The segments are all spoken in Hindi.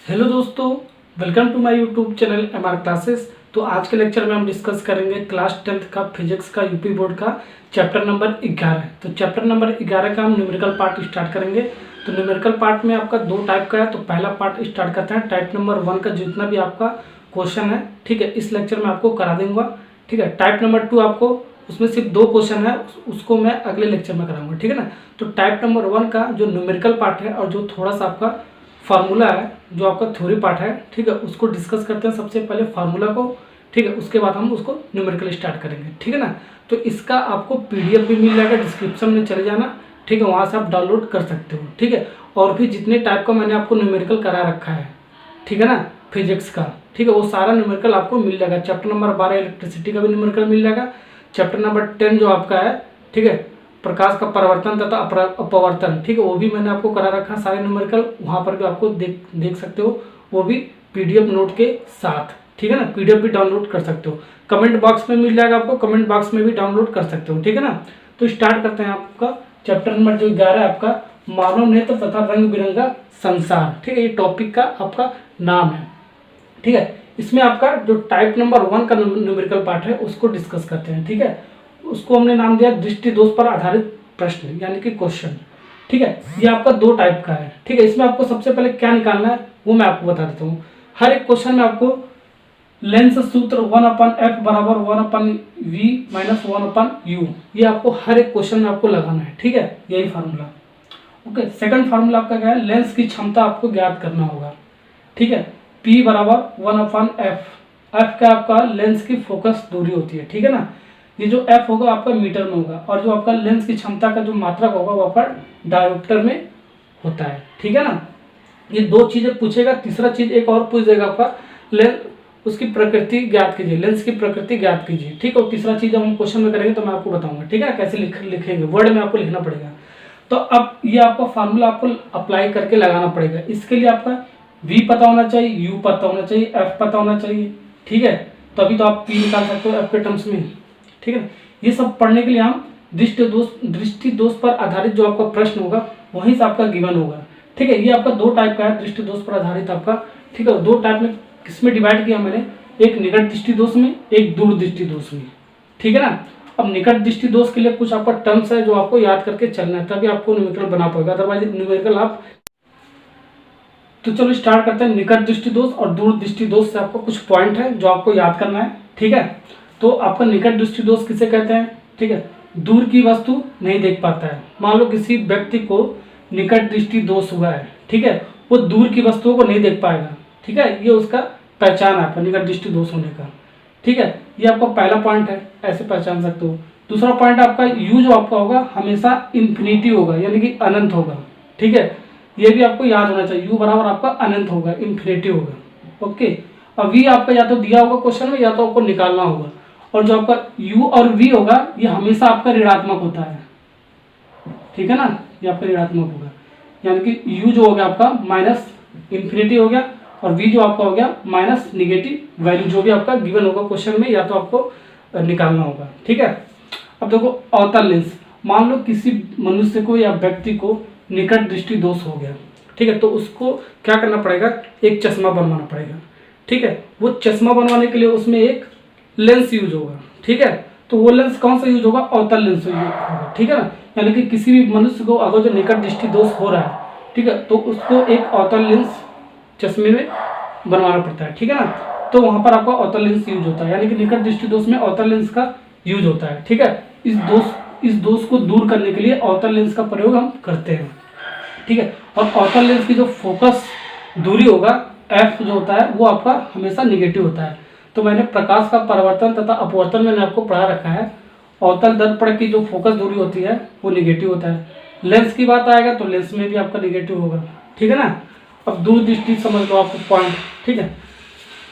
हेलो दोस्तों, welcome to my YouTube channel MR classes. तो आज के लेक्चर में हम डिस्कस करेंगे क्लास 10th का फिजिक्स का यूपी बोर्ड का चैप्टर नंबर 11। तो चैप्टर नंबर 11 का हम न्यूमेरिकल पार्ट स्टार्ट करेंगे। तो न्यूमेरिकल पार्ट में आपका दो टाइप का है। तो पहला पार्ट स्टार्ट करते हैं। टाइप नंबर 1 का जितना भी आपका क्वेश्चन है, ठीक है, इस लेक्चर में आपको करा दूंगा। ठीक है, टाइप नंबर 2 आपको उसमें सिर्फ 2 क्वेश्चन है, उसको मैं अगले लेक्चर में कराऊंगा। ठीक है ना। तो टाइप नंबर 1 का जो न्यूमेरिकल पार्ट है और जो थोड़ा सा आपका फार्मूला है, जो आपका थ्योरी पार्ट है, ठीक है, उसको डिस्कस करते हैं। सबसे पहले फार्मूला को, ठीक है, उसके बाद हम उसको न्यूमेरिकल स्टार्ट करेंगे। ठीक है ना। तो इसका आपको PDF भी मिल जाएगा, डिस्क्रिप्शन में चले जाना, ठीक है, वहाँ से आप डाउनलोड कर सकते हो। ठीक है, और भी जितने टाइप का मैंने आपको न्यूमेरिकल करा रखा है, ठीक है ना, फिजिक्स का, ठीक है, वो सारा न्यूमेरिकल आपको मिल जाएगा। चैप्टर नंबर 12 इलेक्ट्रिसिटी का भी न्यूमेरिकल मिल जाएगा। चैप्टर नंबर 10 जो आपका है, ठीक है, प्रकाश का परावर्तन तथा अपवर्तन, ठीक है, वो भी मैंने आपको करा रखा सारे न्यूमेरिकल, वहाँ पर भी आपको देख सकते हो, वो भी PDF नोट के साथ। ठीक है ना, PDF भी डाउनलोड कर सकते हो। कमेंट बॉक्स में मिल जाएगा आपको, कमेंट बॉक्स में भी डाउनलोड कर सकते हो। ठीक है ना। तो स्टार्ट करते हैं आपका चैप्टर नंबर जो 11 है आपका, मानव नेत्र तथा रंग बिरंगा संसार। ठीक है, ये टॉपिक का आपका नाम है। ठीक है, इसमें आपका जो टाइप नंबर 1 का न्यूमेरिकल पार्ट है उसको डिस्कस करते हैं। ठीक है, उसको हमने नाम दिया दृष्टि दोष पर आधारित प्रश्न, यानी कि क्वेश्चन। ठीक है, ये आपका 2 टाइप का है। ठीक है, इसमें आपको सबसे पहले क्या निकालना है वो मैं आपको बता देता हूँ। हर एक क्वेश्चन में आपको लेंस सूत्र 1/f बराबर 1/v माइनस 1/u, ये आपको हर एक क्वेश्चन में आपको लगाना है। ठीक है, यही फार्मूला। ओके, सेकंड फार्मूला आपका क्या है, लेंस की क्षमता आपको ज्ञात करना होगा। ठीक है, P बराबर 1/f। f का आपका लेंस की फोकस दूरी होती है। ठीक है ना, ये जो f होगा आपका मीटर में होगा, और जो आपका लेंस की क्षमता का जो मात्रक होगा वो आपका डायोप्टर में होता है। ठीक है ना, ये 2 चीजें पूछेगा। तीसरा चीज एक और पूछ देगा आपका, लेंस उसकी प्रकृति ज्ञात कीजिए, लेंस की प्रकृति ज्ञात कीजिए। ठीक है, और तीसरा चीज हम क्वेश्चन में करेंगे तो मैं आपको बताऊंगा। ठीक है, कैसे लिखेंगे, वर्ड में आपको लिखना पड़ेगा। तो अब ये आपका फार्मूला आपको अप्लाई करके लगाना पड़ेगा। इसके लिए आपका V पता होना चाहिए, U पता होना चाहिए, F पता होना चाहिए। ठीक है, तभी तो आप P निकाल सकते हो F के टर्म्स में। ठीक है, ये सब पढ़ने के लिए हम दृष्टि दोष पर आधारित जो आपका प्रश्न होगा वहीं से आपका गिवन होगा। ठीक है, ये आपका 2 टाइप का है, दृष्टि दोष पर आधारित आपका। ठीक है, 2 टाइप में किसमें डिवाइड किया मैंने, एक निकट दृष्टि दोष में, एक दूर दृष्टि दोष में। ठीक है ना। अब निकट दृष्टि दोष के लिए कुछ आपका टर्म्स है जो आपको याद करके चलना है, तभी आपको न्यूमेरिकल बना पाएगा, अदरवाइज न्यूमेरिकल आप। तो चलो स्टार्ट करते हैं। निकट दृष्टि दोष और दूर दृष्टि दोष से आपको कुछ पॉइंट है जो आपको याद करना है। ठीक है, तो आपका निकट दृष्टि दोष किसे कहते हैं। ठीक है, दूर की वस्तु नहीं देख पाता है। मान लो किसी व्यक्ति को निकट दृष्टि दोष हुआ है, ठीक है, वो दूर की वस्तुओं को नहीं देख पाएगा। ठीक है, ये उसका पहचान है आपका निकट दृष्टि दोष होने का। ठीक है, ये आपका पहला पॉइंट है, ऐसे पहचान सकते हो। दूसरा पॉइंट आपका U जो आपका होगा हमेशा इन्फिनिटी होगा, यानी कि अनंत होगा। ठीक है, ये भी आपको याद होना चाहिए, U बराबर आपका अनंत होगा, इन्फिनिटी होगा। ओके, अब V आपका या तो दिया होगा क्वेश्चन में या तो आपको निकालना होगा। और जो आपका U और V होगा ये हमेशा आपका ऋणात्मक होता है। ठीक है ना, ये आपका ऋणात्मक होगा, यानी कि U जो हो गया आपका माइनस इन्फिनिटी हो गया, और V जो आपका हो गया माइनस निगेटिव वैल्यू, जो भी आपका गिवन होगा क्वेश्चन में या तो आपको निकालना होगा। ठीक है, अब देखो अवतल लेंस, मान लो किसी मनुष्य को या व्यक्ति को निकट दृष्टि दोष हो गया। ठीक है, तो उसको क्या करना पड़ेगा, एक चश्मा बनवाना पड़ेगा। ठीक है, वो चश्मा बनवाने के लिए उसमें एक लेंस यूज होगा। ठीक है, तो वो लेंस कौन सा यूज होगा, अवतल लेंस यूज होगा। ठीक है ना, यानी कि किसी भी मनुष्य को अगर जो निकट दृष्टि दोष हो रहा है, ठीक है, तो उसको एक अवतल लेंस चश्मे में बनवाना पड़ता है। ठीक है ना, तो वहां पर आपका अवतल लेंस यूज होता है, यानी कि निकट दृष्टि दोष में अवतल लेंस का यूज होता है। ठीक है, इस दोष को दूर करने के लिए अवतल लेंस का प्रयोग हम करते हैं। ठीक है, और अवतल लेंस की जो फोकस दूरी होगा F जो होता है वो आपका हमेशा निगेटिव होता है। तो मैंने प्रकाश का परावर्तन तथा अपवर्तन मैंने आपको पढ़ा रखा है। अवतल दर्पण की जो फोकस दूरी होती है वो निगेटिव होता है। लेंस की बात आएगा तो लेंस में भी आपका निगेटिव होगा। ठीक है ना। अब दूर दृष्टि समझ लो आपको पॉइंट। ठीक है,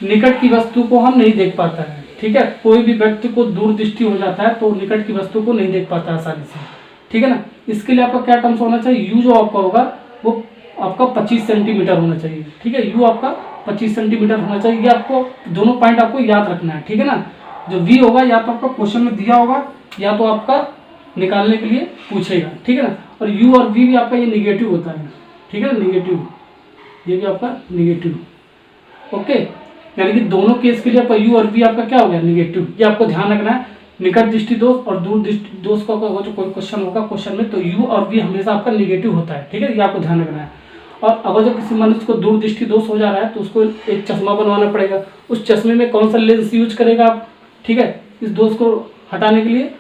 निकट की वस्तु को हम नहीं देख पाता है। ठीक है, कोई भी व्यक्ति को दूर दृष्टि हो जाता है तो निकट की वस्तु को नहीं देख पाता आसानी से। ठीक है ना, इसके लिए आपका क्या टर्म्स होना चाहिए, U जो आपका होगा वो आपका 25 सेंटीमीटर होना चाहिए। ठीक है, U आपका 25 सेंटीमीटर होना चाहिए। ये आपको दोनों पॉइंट आपको याद रखना है। ठीक है ना, जो V होगा या तो आपका क्वेश्चन में दिया होगा या तो आपका निकालने के लिए पूछेगा। ठीक है ना, और U और V भी आपका ये निगेटिव होता है। ठीक है, निगेटिव ये भी आपका निगेटिव। ओके, यानी कि दोनों केस के लिए आपका u और v आपका क्या हो गया, निगेटिव। ये आपको ध्यान रखना है। निकट दृष्टि दोष और दूर दृष्टि दोष का जो कोई क्वेश्चन होगा क्वेश्चन में, तो u और v हमेशा आपका निगेटिव होता है, ठीक है, ये आपको ध्यान रखना है। और अगर जो किसी मनुष्य को दूर दृष्टि दोष हो जा रहा है तो उसको एक चश्मा बनवाना पड़ेगा। उस चश्मे में कौन सा लेंस यूज करेगा आप, ठीक है, इस दोष को हटाने के लिए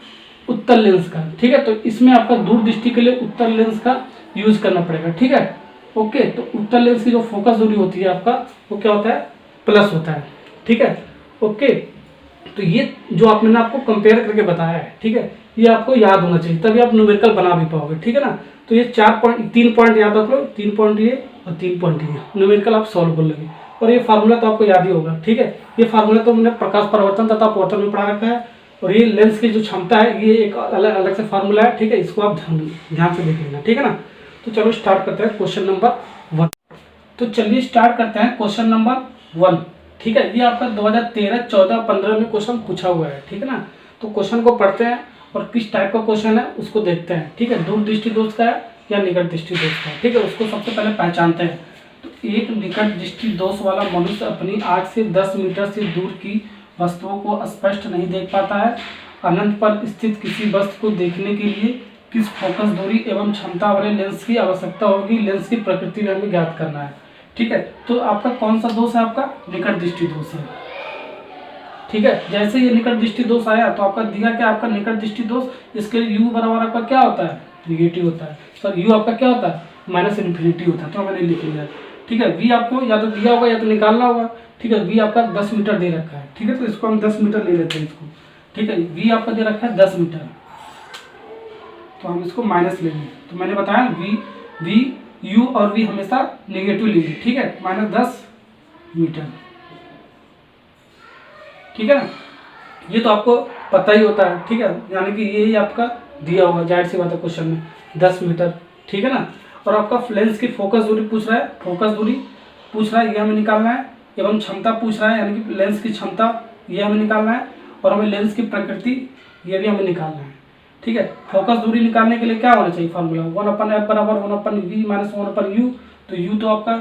उत्तल लेंस का, ठीक है। तो इसमें आपका दूर दृष्टि के लिए उत्तल लेंस का यूज करना पड़ेगा, ठीक है। ओके, तो उत्तल लेंस की जो फोकस दूरी होती है आपका वो क्या होता है, प्लस होता है, ठीक है। ओके, तो ये जो आपने आपको कंपेयर करके बताया है, ठीक है, ये आपको याद होना चाहिए, तभी आप न्यूमेरिकल बना भी पाओगे, ठीक है ना। तो ये 3 पॉइंट याद रख लो, 3 पॉइंट ये और 3 पॉइंट ये, न्यूमेरिकल आप सॉल्व कर लोगे। और ये फार्मूला तो आपको याद ही होगा, ठीक है। ये फार्मूला तो हमने प्रकाश परावर्तन तथा अपवर्तन में पढ़ा रखा है। और ये लेंस की जो क्षमता है ये एक अलग से फार्मूला है, ठीक है, इसको आप ध्यान से देख लेना, ठीक है ना। तो चलो स्टार्ट करते हैं क्वेश्चन नंबर 1। तो चलिए स्टार्ट करते हैं क्वेश्चन नंबर 1, ठीक है। ये आपका 2013, 14, 15 में क्वेश्चन पूछा हुआ है, ठीक है ना। तो क्वेश्चन को पढ़ते हैं और किस टाइप का क्वेश्चन है उसको देखते हैं, ठीक है। दूर दृष्टि दोष का है या निकट दृष्टि दोष का है, ठीक है, उसको सबसे पहले पहचानते हैं। तो एक निकट दृष्टि दोष वाला मनुष्य अपनी आँख से 10 मीटर से दूर की वस्तुओं को स्पष्ट नहीं देख पाता है। अनंत पर स्थित किसी वस्तु को देखने के लिए किस फोकस दूरी एवं क्षमता वाले लेंस की आवश्यकता होगी, लेंस की प्रकृति में हमें ज्ञात करना है, ठीक है। तो आपका कौन सा दोष है, आपका निकट दृष्टि दोष है, ठीक है। जैसे ये निकट दृष्टि दोष आया तो आपका दिया क्या, आपका निकट दृष्टि दोष, इसके लिए u बराबर आपका क्या होता है, निगेटिव होता है। सर u आपका क्या होता है, -इन्फिनिटी होता है, तो मैंने लिख लिया, ठीक है। v आपको या तो दिया होगा या तो निकालना होगा, ठीक है। v आपका 10 मीटर दे रखा है, ठीक है, तो इसको हम 10 मीटर ले लेते हैं इसको, ठीक है। v आपका दे रखा है 10 मीटर, तो हम इसको माइनस लेंगे। तो मैंने बताया v u और v हमेशा नेगेटिव लेंगे, ठीक है, -10 मीटर, ठीक है ना। ये तो आपको पता ही होता है, ठीक है, यानी कि यही आपका दिया होगा, जाहिर सी बात है क्वेश्चन में 10 मीटर, ठीक है ना। और आपका लेंस की फोकस दूरी पूछ रहा है, फोकस दूरी पूछ रहा है, ये हमें निकालना है, एवं क्षमता पूछ रहा है, यानी कि लेंस की क्षमता ये हमें निकालना है, और हमें लेंस की प्रकृति ये भी हमें निकालना है, ठीक है। फोकस दूरी निकालने के लिए क्या होना चाहिए फार्मूला, 1/f बराबर 1/v माइनस 1/u। तो u तो आपका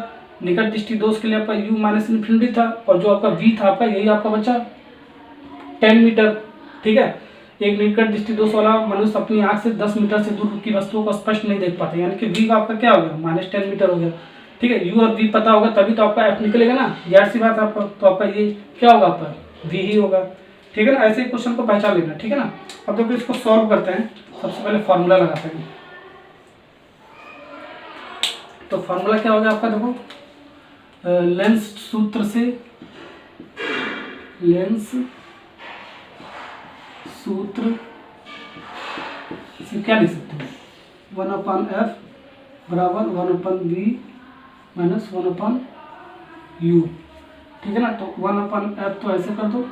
निकट दृष्टि दोष के लिए आपका u -इन्फिनिटी था, और जो आपका v था आपका यही आपका बचा 10 मीटर, ठीक है। एक निकट दृष्टि दोष वाला मनुष्य अपनी आंख से 10 मीटर से दूर की वस्तुओं को स्पष्ट नहीं देख पाते, यानी कि v का आपका क्या हो गया, -10 मीटर हो गया, ठीक है। u और v पता होगा तभी तो आपका f निकलेगा ना, जाहिर सी बात है आपका, तो आपका ये क्या होगा, आपका v ही होगा, ठीक है ना। ऐसे ही क्वेश्चन को पहचान लेना, ठीक है ना। अब देखो इसको सॉल्व करते हैं, सबसे पहले फार्मूला लगाते हैं। तो फार्मूला क्या होगा आपका, देखो लेंस सूत्र से, लेंस सूत्र से क्या लिख सकते हैं, 1/f बराबर 1/v माइनस 1/u, ठीक है ना। तो 1/f तो ऐसे कर दो,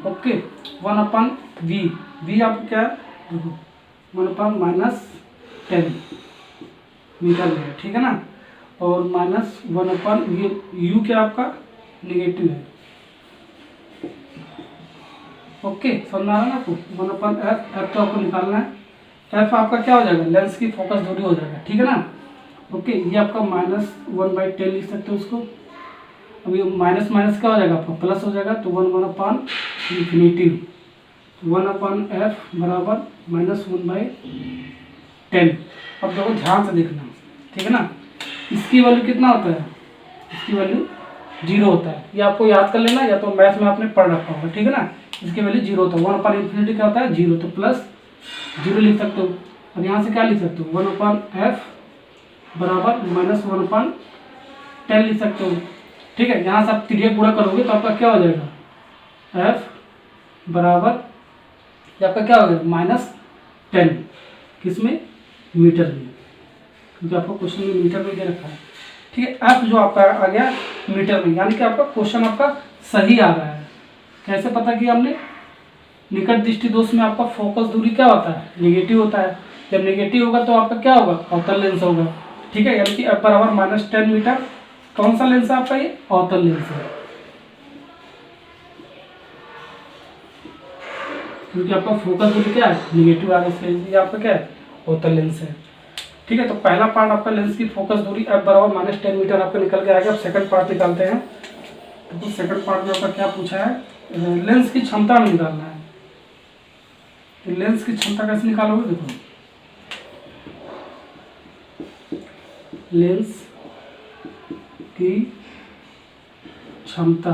ओके, 1/v, v आप क्या देखो 1/-10 मीटर है, ठीक है ना। और -1/u क्या आपका निगेटिव है, ओके, समझ आ रहा है ना आपको। 1/f तो आपको निकालना है, f आपका क्या हो जाएगा, लेंस की फोकस दूरी हो जाएगा, ठीक है ना। ओके, ये आपका -1/10 लिख सकते हो उसको। अभी माइनस माइनस क्या हो जाएगा आपका, प्लस हो जाएगा, तो 1/इन्फिनिटी, 1/f बराबर -1/10। अब देखो ध्यान से देखना, ठीक है ना। इसकी वैल्यू कितना होता है, इसकी वैल्यू 0 होता है, ये आपको याद कर लेना, या तो मैथ में आपने पढ़ रखा होगा, ठीक है ना। इसकी वैल्यू 0 होता है, 1/इन्फिनिटी क्या होता है 0, तो प्लस 0 लिख सकते हो। और यहाँ से क्या लिख सकते हो, 1/f बराबर -1/10 लिख सकते हो, ठीक है। यहाँ से आप तिर्यक गुणा करोगे तो आपका क्या हो जाएगा, f बराबर ये आपका क्या हो गया -10, किसमें, मीटर में, क्योंकि आपको क्वेश्चन में मीटर में दे रखा है, ठीक है। f जो आपका आ गया मीटर में, यानी कि आपका क्वेश्चन आपका सही आ रहा है। कैसे पता किया हमने, निकट दृष्टि दोष में आपका फोकस दूरी क्या होता है, निगेटिव होता है। जब निगेटिव होगा तो आपका क्या होगा, अवतल लेंस होगा, ठीक है, यानी कि f बराबर -10 मीटर। कौन सा लेंस है आपका, ये अवतल लेंस है, क्योंकि आपका फोकस दूरी क्या है, निगेटिव आ रहा है, इसलिए ये आपका क्या है, अवतल लेंस है। ठीक है। तो पहला पार्ट आपका लेंस की फोकस दूरी F बराबर -10 मीटर आपका निकल के आएगा। अब सेकंड पार्ट निकालते हैं। तो सेकंड पार्ट में आपका क्या पूछा है, लेंस की क्षमता में निकालना है। तो लेंस की क्षमता कैसे निकालोगे, देखो लेंस की क्षमता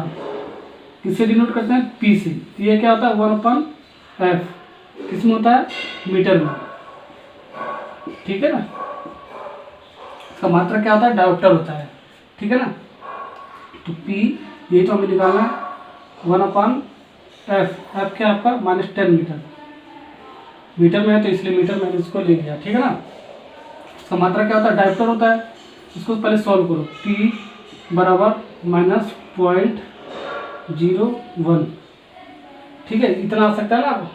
किससे डिनोट करते हैं, P से। तो ये क्या होता है 1/f, किस में होता है, मीटर में, ठीक है ना। इसका मात्रा क्या होता है, डायोप्टर होता है, ठीक है ना। तो P ये तो हमें निकालना है 1/f, f क्या आपका -10 मीटर, मीटर में है तो इसलिए मीटर मैंने इसको ले लिया, ठीक है ना। इसका मात्रा क्या होता है, डायोप्टर होता है। इसको पहले सॉल्व करो, P बराबर -0.01, ठीक है। इतना आ सकता है ना, आप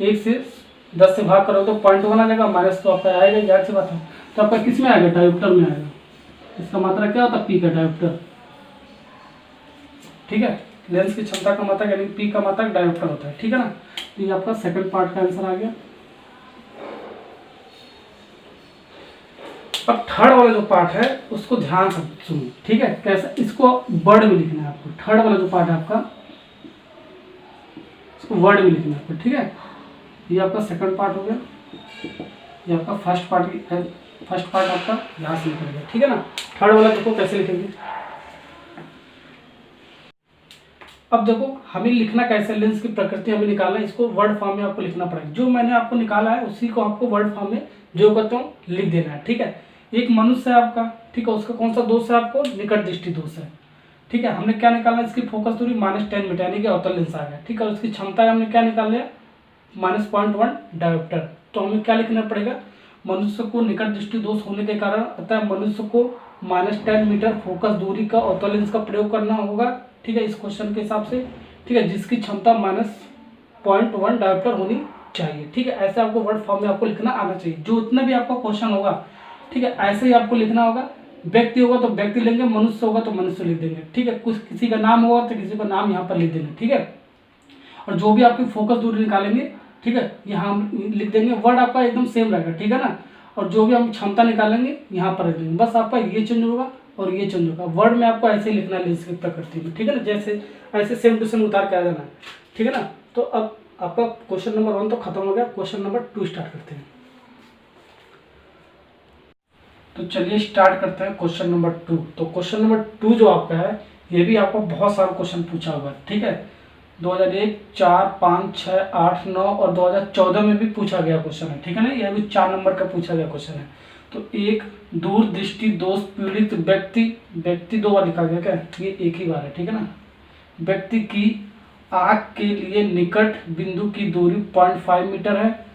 1 से 10 से भाग करो तो 0.1 आ जाएगा, माइनस तो आपका आएगा, जाहिर सी बात है। तो आपका किस में आएगा, डायोप्टर में आएगा। इसका मात्रा क्या होता है, P का डायोप्टर, ठीक है। लेंस की क्षमता का मात्रक यानी P का मात्रक डायोप्टर होता है, ठीक है ना। तो ये आपका सेकंड पार्ट का आंसर आ गया। अब थर्ड वाला जो पार्ट है उसको ध्यान से सुनो, ठीक है। कैसे, इसको वर्ड में लिखना है आपको। थर्ड वाला जो पार्ट है आपका, इसको वर्ड में लिखना है आपको, ठीक है। ये आपका सेकंड पार्ट हो गया, ये आपका फर्स्ट पार्ट आपका यहाँ से निकल गया, ठीक है ना। थर्ड वाला देखो कैसे लिखेंगे। अब देखो हमें लिखना कैसे, लेंस की प्रकृति हमें निकालना है, इसको वर्ड फॉर्म में आपको लिखना पड़ेगा। जो मैंने आपको निकाला है उसी को आपको वर्ड फॉर्म में जो करता हूँ लिख देना है, ठीक है। एक मनुष्य है आपका, ठीक है, उसका कौन सा दोष है, आपको निकट दृष्टि दोष है, ठीक है। हमने क्या निकालना है, इसकी फोकस दूरी -10 मीटर यानी कि अवतल लेंस आ गया, ठीक है। उसकी क्षमता हमने क्या निकाल लिया, -0.1 डायोप्टर। तो हमें क्या लिखना पड़ेगा, मनुष्य को निकट दृष्टि दोष होने के कारण अतः मनुष्य को -10 मीटर फोकस दूरी का अवतल लेंस का प्रयोग करना होगा, ठीक है, इस क्वेश्चन के हिसाब से, ठीक है, जिसकी क्षमता -0.1 डायोप्टर होनी चाहिए, ठीक है। ऐसे आपको वर्ड फॉर्म में आपको लिखना आना चाहिए। जो उतना भी आपका क्वेश्चन होगा, ठीक है, ऐसे ही आपको लिखना होगा। व्यक्ति होगा तो व्यक्ति लेंगे, मनुष्य होगा तो मनुष्य लिख देंगे, ठीक है। कुछ किसी का नाम होगा तो किसी का नाम यहाँ पर लिख देंगे, ठीक है। और जो भी आपकी फोकस दूरी निकालेंगे, ठीक है, यहाँ हम लिख देंगे। वर्ड आपका एकदम सेम रहेगा, ठीक है ना। और जो भी हम क्षमता निकालेंगे यहाँ पर लिख देंगे, बस आपका ये चेंज होगा और ये चेंज होगा। वर्ड में आपको ऐसे ही लिखना है लेंस की प्रकृति में, ठीक है ना, जैसे ऐसे सेम टू सेम उतार के आ जाना है, ठीक है ना। तो अब आपका क्वेश्चन नंबर 1 तो खत्म हो गया, क्वेश्चन नंबर 2 स्टार्ट करते हैं। तो चलिए स्टार्ट करते हैं क्वेश्चन नंबर 2। तो क्वेश्चन नंबर 2 जो आपका है, ये भी आपको बहुत सारा क्वेश्चन पूछा हुआ है, ठीक है। 2001, 4, 5, 6, 8, 9 और 2014 में भी पूछा गया क्वेश्चन है, ठीक है ना। यह भी 4 नंबर का पूछा गया क्वेश्चन है। तो एक दूर दृष्टि दोष पीड़ित व्यक्ति 2 बार लिखा गया क्या, ये एक ही बार है, ठीक है ना। व्यक्ति की आँख के लिए निकट बिंदु की दूरी 0.5 मीटर है,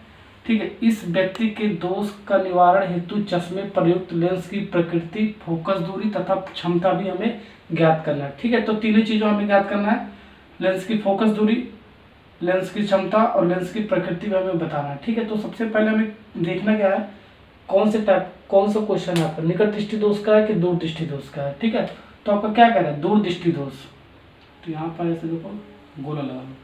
ठीक है। इस व्यक्ति के दोष का निवारण हेतु चश्मे प्रयुक्त लेंस की प्रकृति, फोकस दूरी तथा क्षमता भी हमें ज्ञात करना है, ठीक है। तो तीनों चीजों हमें ज्ञात करना है, लेंस की फोकस दूरी, लेंस की क्षमता और लेंस की प्रकृति भी हमें बताना है, ठीक है। तो सबसे पहले हमें देखना क्या है, कौन सा क्वेश्चन है आपका, निकट दृष्टि दोष का है कि दूर दृष्टि दोष का है, ठीक है। तो आपका क्या कह रहा है, दूर दृष्टि दोष। तो यहाँ पर ऐसे देखो गोला लगा लो,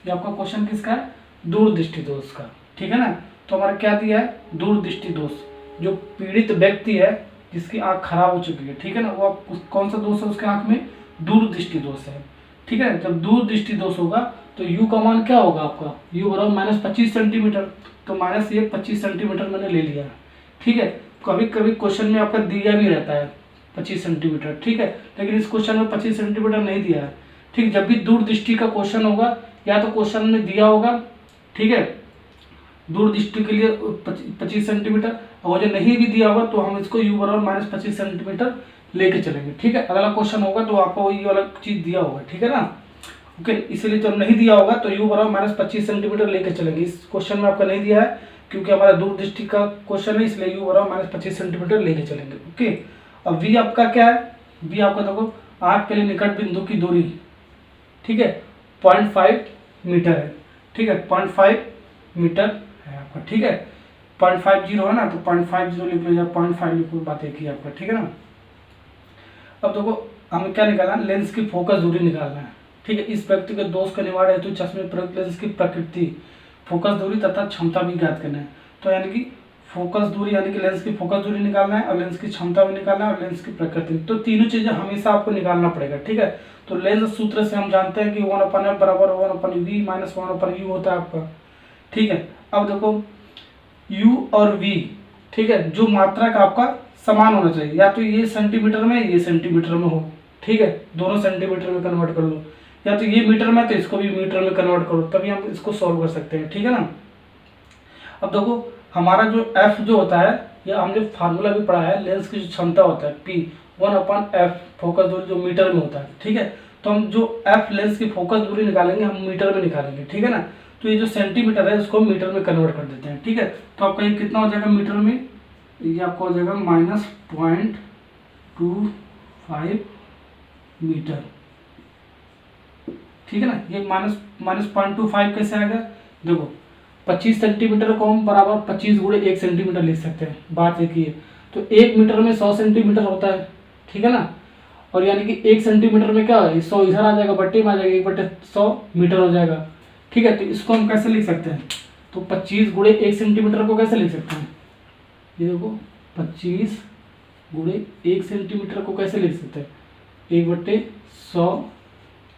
ये आपका क्वेश्चन किसका है, दूर दृष्टि दोष का, ठीक है ना। तो हमारा क्या दिया है, दूर दृष्टि दोष। जो पीड़ित व्यक्ति है जिसकी आंख खराब हो चुकी है, ठीक है ना, वो कौन सा दोष है उसके आंख में, दूर दृष्टि दोष है, ठीक है। जब दूर दृष्टि दोष होगा तो u का मान क्या होगा आपका, u बराबर -25 सेंटीमीटर। तो माइनस ये 25 सेंटीमीटर मैंने ले लिया, ठीक है। कभी कभी क्वेश्चन में आपका दिया भी रहता है 25 सेंटीमीटर, ठीक है, लेकिन इस क्वेश्चन में 25 सेंटीमीटर नहीं दिया है, ठीक। जब भी दूर दृष्टि का क्वेश्चन होगा या तो क्वेश्चन में दिया होगा, ठीक है, दूर दृष्टि के लिए 25 सेंटीमीटर, और जो नहीं भी दिया होगा तो हम इसको u बराबर -25 सेंटीमीटर लेके चलेंगे, ठीक है। अगला क्वेश्चन होगा तो आपको ये वाला चीज दिया होगा, ठीक है ना, ओके। इसलिए जब नहीं दिया होगा तो u बराबर -25 सेंटीमीटर लेके चलेंगे। इस क्वेश्चन में आपका नहीं दिया है क्योंकि हमारा दूर दृष्टि का क्वेश्चन है, इसलिए u बराबर -25 सेंटीमीटर लेके चलेंगे, ओके। अब v आपका क्या है, v आपका देखो आंख के लिए निकट बिंदु की दूरी, ठीक है, 0.5 मीटर है, ठीक है, 0.5 मीटर है आपका, ठीक है। 0.50 है ना, तो 0.50 लिख लो या 0.5 लिखो, बात एक ही आपका, ठीक है ना। अब देखो हमें क्या निकालना है, लेंस की फोकस दूरी निकालना है, ठीक है। इस व्यक्ति के दोष का निवारण हेतु चश्मे प्रयुक्त लेंस की प्रकृति, फोकस दूरी तथा क्षमता भी ज्ञात करना है। तो यानी कि फोकस दूरी यानी कि लेंस की फोकस दूरी निकालना है और लेंस की क्षमता भी निकालना है और लेंस की प्रकृति, तो तीनों चीजें हमेशा आपको निकालना पड़ेगा। ठीक है, तो लेंस सूत्र से हम जानते हैं कि 1/f बराबर 1/v माइनस 1/u होता है आपका। ठीक है, अब देखो u और v, ठीक है, जो मात्रा का आपका समान होना चाहिए, या तो ये सेंटीमीटर में ये सेंटीमीटर में हो। ठीक है, दोनों सेंटीमीटर में कन्वर्ट कर लो, या तो ये मीटर में तो इसको भी मीटर में कन्वर्ट करो, तभी हम इसको सॉल्व कर सकते हैं। ठीक है ना। अब देखो हमारा जो f जो होता है, या हमने फार्मूला भी पढ़ा है, लेंस की जो क्षमता होता है p 1/f, फोकस दूरी जो मीटर में होता है। ठीक है, तो हम जो f लेंस की फोकस दूरी निकालेंगे हम मीटर में निकालेंगे। ठीक है ना, तो ये जो सेंटीमीटर है इसको मीटर में कन्वर्ट कर देते हैं। ठीक है, तो आपका ये कितना हो जाएगा मीटर में, ये आपका हो जाएगा -0.25 मीटर। ठीक है ना, ये -0.25 कैसे आएगा, देखो 25 सेंटीमीटर को हम बराबर 25 गुणे 1 सेंटीमीटर लिख सकते हैं। बात एक ही है, तो 1 मीटर में 100 सेंटीमीटर होता है। ठीक है ना, और यानी कि 1 सेंटीमीटर में क्या है, 100 इधर आ जाएगा, बट्टे में आ जाएगा, 1/100 मीटर हो जाएगा। ठीक है, तो इसको हम कैसे लिख सकते हैं, तो 25 गुणे 1 सेंटीमीटर को कैसे लिख सकते हैं, ये देखो 25 गुणे 1 सेंटीमीटर को कैसे लिख सकते हैं, 1/100,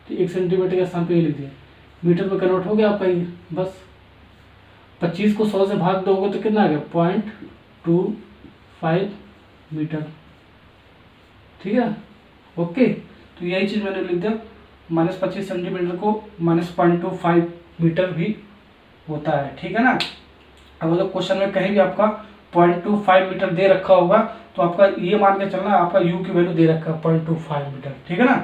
तो 1 सेंटीमीटर के स्थान पे ये लिख दिया, मीटर में कन्वर्ट हो गया आपका ये। बस 25 को 100 से भाग दोगे तो कितना आ गया, 0.25 मीटर। ठीक है, ओके, तो यही चीज़ मैंने लिख दिया, -25 सेंटीमीटर को -0.25 मीटर भी होता है। ठीक है ना। अब अगर क्वेश्चन में कहीं भी आपका 0.25 मीटर दे रखा होगा तो आपका ये मान के चलना आपका u की वैल्यू दे रखा है 0.25 मीटर। ठीक है ना,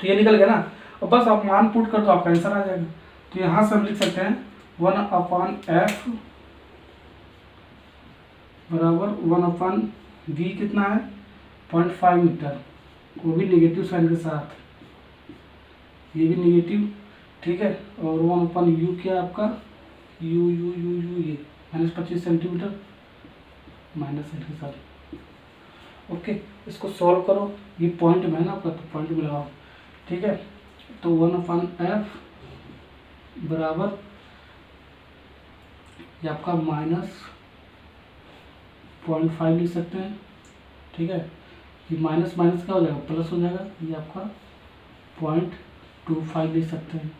तो ये निकल गया ना, और बस आप मान पुट कर दो आपका आंसर आ जाएगा। तो यहाँ से हम लिख सकते हैं 1/f बराबर 1/v कितना है 0.5 मीटर, वो भी निगेटिव साइन के साथ, ये भी निगेटिव। ठीक है, और 1/u क्या आपका u ये -25 सेंटीमीटर माइनस साइन के साथ। ओके, इसको सॉल्व करो, ये पॉइंट में है ना आपका, तो पॉइंट में लगाओ। ठीक है, तो 1/f बराबर ये आपका -0.5 लिख सकते हैं। ठीक है, ये माइनस माइनस क्या हो जाएगा, प्लस हो जाएगा, ये आपका 0.25 लिख सकते हैं।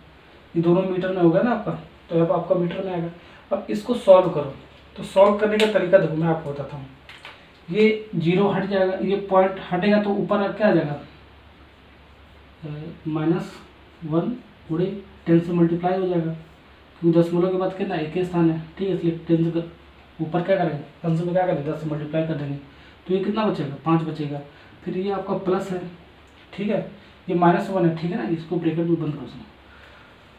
ये दोनों मीटर में होगा ना आपका, तो अब आपका मीटर में आएगा। अब इसको सॉल्व करो, तो सॉल्व करने का तरीका देखो मैं आपको बताता हूँ। ये 0 हट जाएगा, ये पॉइंट हटेगा तो ऊपर क्या आ जाएगा, -1 गुणे 10 से मल्टीप्लाई हो जाएगा, क्योंकि दशमलव के बाद कितना एक ही स्थान है। ठीक है, इसलिए 10 से ऊपर क्या करेंगे, 10 से क्या करेंगे, 10 से मल्टीप्लाई कर देंगे, तो ये कितना बचेगा, 5 बचेगा। फिर ये आपका प्लस है। ठीक है, ये -1 है। ठीक है ना, इसको ब्रैकेट में बंद कर दो।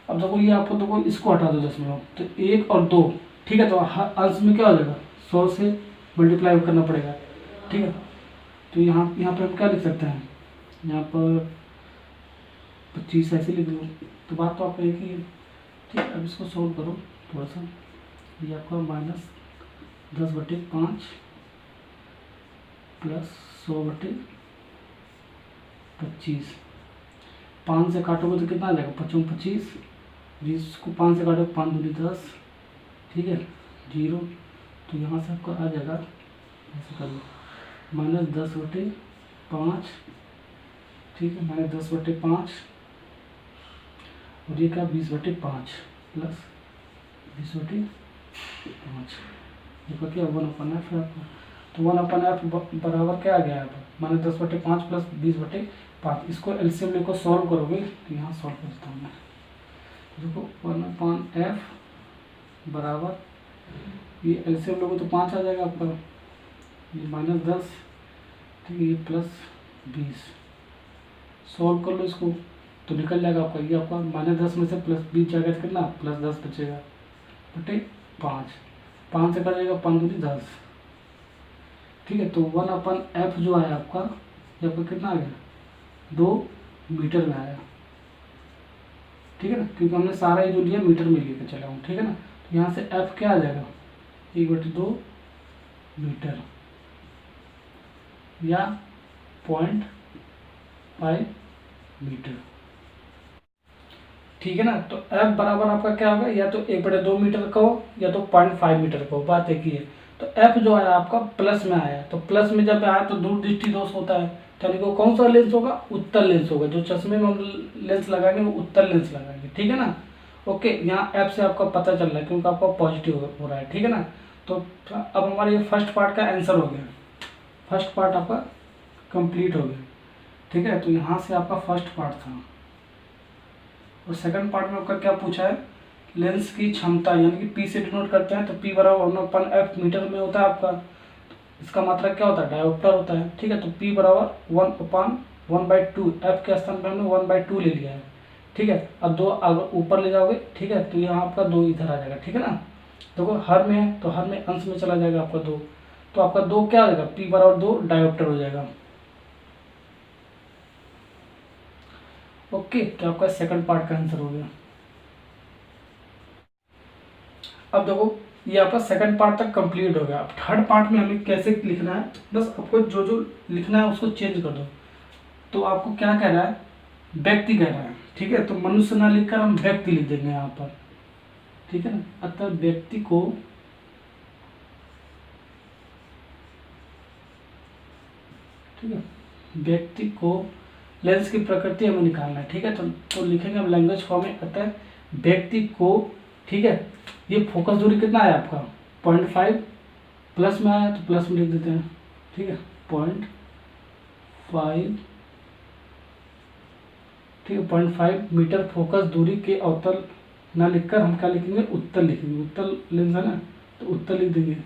अब देखो ये आपको देखो इसको हटा दो दशमलव, तो 1 और 2। ठीक है, तो अंश में क्या हो जाएगा, 100 से मल्टीप्लाई करना पड़ेगा। ठीक है, तो यहाँ पे हम क्या लिख सकते हैं, यहाँ पर 25 ऐसे लिख दो, तो बात तो आपका एक ही है। ठीक है, अब इसको सॉल्व करो थोड़ा सा, ये आपका -10/5 प्लस 100/25, 5 से काटोगे तो कितना आ जाएगा, 5 25, 20 को 5 से काटोगे 5 दूनी 10। ठीक है, 0, तो यहाँ से आपका आ जाएगा, ऐसे कर लो, -10/5। ठीक है, -10/5, और ये क्या 20/5 प्लस 20/5, ये क्या 1/f है आपका। तो 1/f बराबर क्या आ गया यहाँ पर, -10/5 प्लस 20/5। इसको एलसीएम को सॉल्व करोगे तो यहाँ सॉल्व कर देता हूँ मैं। देखो 1/f बराबर, ये एलसीएम लोगे तो 5 आ जाएगा आपका, ये -10, ठीक है, ये +20। सॉल्व कर लो इसको तो निकल जाएगा आपका, ये आपका -10 में से +20 जाएगा तो कितना, +10 बचेगा बटे 5, 5 से कट जाएगा 5 दूनी 10। ठीक है, तो 1/f जो आया आपका, ये आपका कितना आ गया, 2 मीटर में आया। ठीक है ना, क्योंकि हमने सारा ये जो लिया मीटर में लेकर चला हूँ। ठीक है ना, तो यहाँ से f क्या आ जाएगा, 1/2 मीटर या 0.5 मीटर। ठीक है ना, तो f बराबर आपका क्या होगा, या तो 1/2 मीटर का हो या तो 0.5 मीटर का हो, बात एक ही है। तो एफ जो आया आपका प्लस में आया, तो प्लस में जब आया तो दूर दृष्टि दोष होता है, यानी कि वो कौन सा लेंस होगा, उत्तल लेंस होगा। जो चश्मे में हम लेंस लगाएंगे वो उत्तल लेंस लगाएंगे, ठीक है ना। ओके, यहाँ एफ से आपका पता चल रहा है क्योंकि आपका पॉजिटिव हो रहा है, ठीक है ना। तो अब हमारे ये फर्स्ट पार्ट का आंसर हो गया, फर्स्ट पार्ट आपका कंप्लीट हो गया, ठीक है। तो यहाँ से आपका फर्स्ट पार्ट था। और सेकंड पार्ट में आपका क्या पूछा है, लेंस की क्षमता, यानी कि पी से डिनोट करते हैं, तो पी बराबर 1/f मीटर में होता है आपका। इसका मात्रा क्या होता है, डायोप्टर होता है, ठीक है। तो पी बराबर 1/1/2, एफ के स्थान पर हमने 1/2 ले लिया है, ठीक है। अब 2 अगर ऊपर ले जाओगे, ठीक है, तो यहाँ आपका 2 इधर आ जाएगा, ठीक है ना। देखो हर में है तो हर में अंश में चला जाएगा आपका 2, तो आपका 2 क्या हो जाएगा, पी बराबर 2 डायोप्टर हो जाएगा। ओके, तो आपका सेकंड पार्ट का आंसर हो गया। अब देखो ये आपका सेकंड पार्ट तक कंप्लीट हो गया। अब थर्ड पार्ट में हमें कैसे लिखना है, बस आपको जो जो लिखना है उसको चेंज कर दो। तो आपको क्या कह रहा है, व्यक्ति कह रहा है, ठीक है। तो मनुष्य ना लिखकर हम व्यक्ति लिख देंगे यहाँ पर, ठीक है ना। अतः व्यक्ति को ठीक है, व्यक्ति को लेंस की प्रकृति हमें निकालना है, ठीक है। तो लिखेंगे हम लैंग्वेज फॉर्म में, अतः व्यक्ति को, ठीक है। ये फोकस दूरी कितना है आपका 0.5, प्लस में आया तो प्लस में लिख देते हैं, ठीक है 0.5, ठीक है 0.5 मीटर फोकस दूरी के अवतल ना लिखकर हम क्या लिखेंगे, उत्तल लिखेंगे। उत्तल लेंस है ना, तो उत्तल लिख देंगे।